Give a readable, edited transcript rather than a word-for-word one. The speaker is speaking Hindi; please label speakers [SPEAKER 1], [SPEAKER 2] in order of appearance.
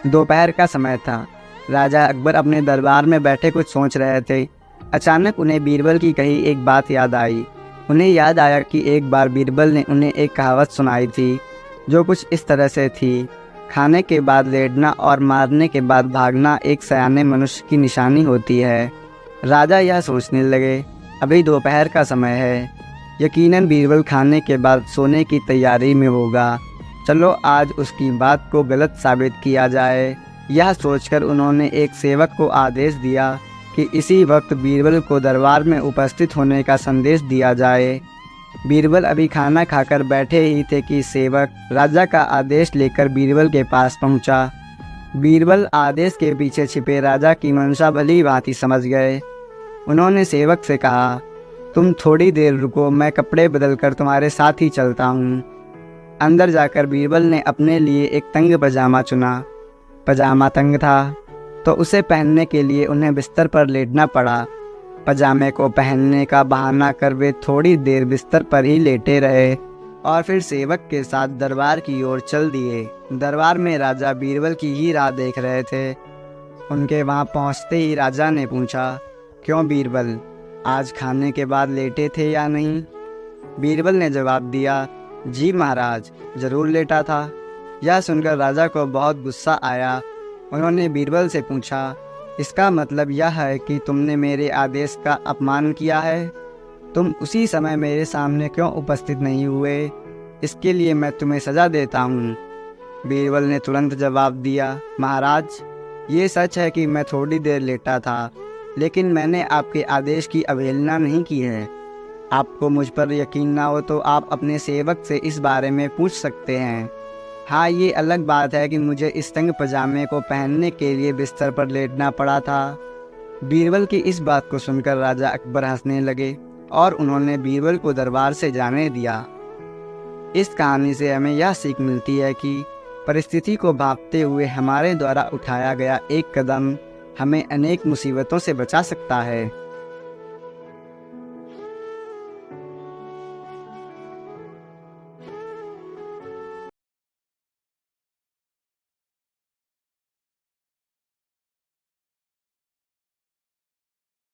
[SPEAKER 1] दोपहर का समय था। राजा अकबर अपने दरबार में बैठे कुछ सोच रहे थे। अचानक उन्हें बीरबल की कही एक बात याद आई। उन्हें याद आया कि एक बार बीरबल ने उन्हें एक कहावत सुनाई थी, जो कुछ इस तरह से थी: खाने के बाद लेटना और मारने के बाद भागना एक सयाने मनुष्य की निशानी होती है। राजा यह सोचने लगे, अभी दोपहर का समय है, यकीनन बीरबल खाने के बाद सोने की तैयारी में होगा। चलो आज उसकी बात को गलत साबित किया जाए। यह सोचकर उन्होंने एक सेवक को आदेश दिया कि इसी वक्त बीरबल को दरबार में उपस्थित होने का संदेश दिया जाए। बीरबल अभी खाना खाकर बैठे ही थे कि सेवक राजा का आदेश लेकर बीरबल के पास पहुंचा। बीरबल आदेश के पीछे छिपे राजा की मंशा भली भांति समझ गए। उन्होंने सेवक से कहा, तुम थोड़ी देर रुको, मैं कपड़े बदलकर तुम्हारे साथ ही चलता हूँ। अंदर जाकर बीरबल ने अपने लिए एक तंग पजामा चुना। पजामा तंग था तो उसे पहनने के लिए उन्हें बिस्तर पर लेटना पड़ा। पजामे को पहनने का बहाना कर वे थोड़ी देर बिस्तर पर ही लेटे रहे और फिर सेवक के साथ दरबार की ओर चल दिए। दरबार में राजा बीरबल की ही राह देख रहे थे। उनके वहां पहुंचते ही राजा ने पूछा, क्यों बीरबल, आज खाने के बाद लेटे थे या नहीं? बीरबल ने जवाब दिया, जी महाराज, जरूर लेटा था। यह सुनकर राजा को बहुत गुस्सा आया। उन्होंने बीरबल से पूछा, इसका मतलब यह है कि तुमने मेरे आदेश का अपमान किया है? तुम उसी समय मेरे सामने क्यों उपस्थित नहीं हुए? इसके लिए मैं तुम्हें सज़ा देता हूँ। बीरबल ने तुरंत जवाब दिया, महाराज, ये सच है कि मैं थोड़ी देर लेटा था, लेकिन मैंने आपके आदेश की अवहेलना नहीं की है। आपको मुझ पर यकीन ना हो तो आप अपने सेवक से इस बारे में पूछ सकते हैं। हाँ, ये अलग बात है कि मुझे इस तंग पजामे को पहनने के लिए बिस्तर पर लेटना पड़ा था। बीरबल की इस बात को सुनकर राजा अकबर हंसने लगे और उन्होंने बीरबल को दरबार से जाने दिया। इस कहानी से हमें यह सीख मिलती है कि परिस्थिति को भांपते हुए हमारे द्वारा उठाया गया एक कदम हमें अनेक मुसीबतों से बचा सकता है।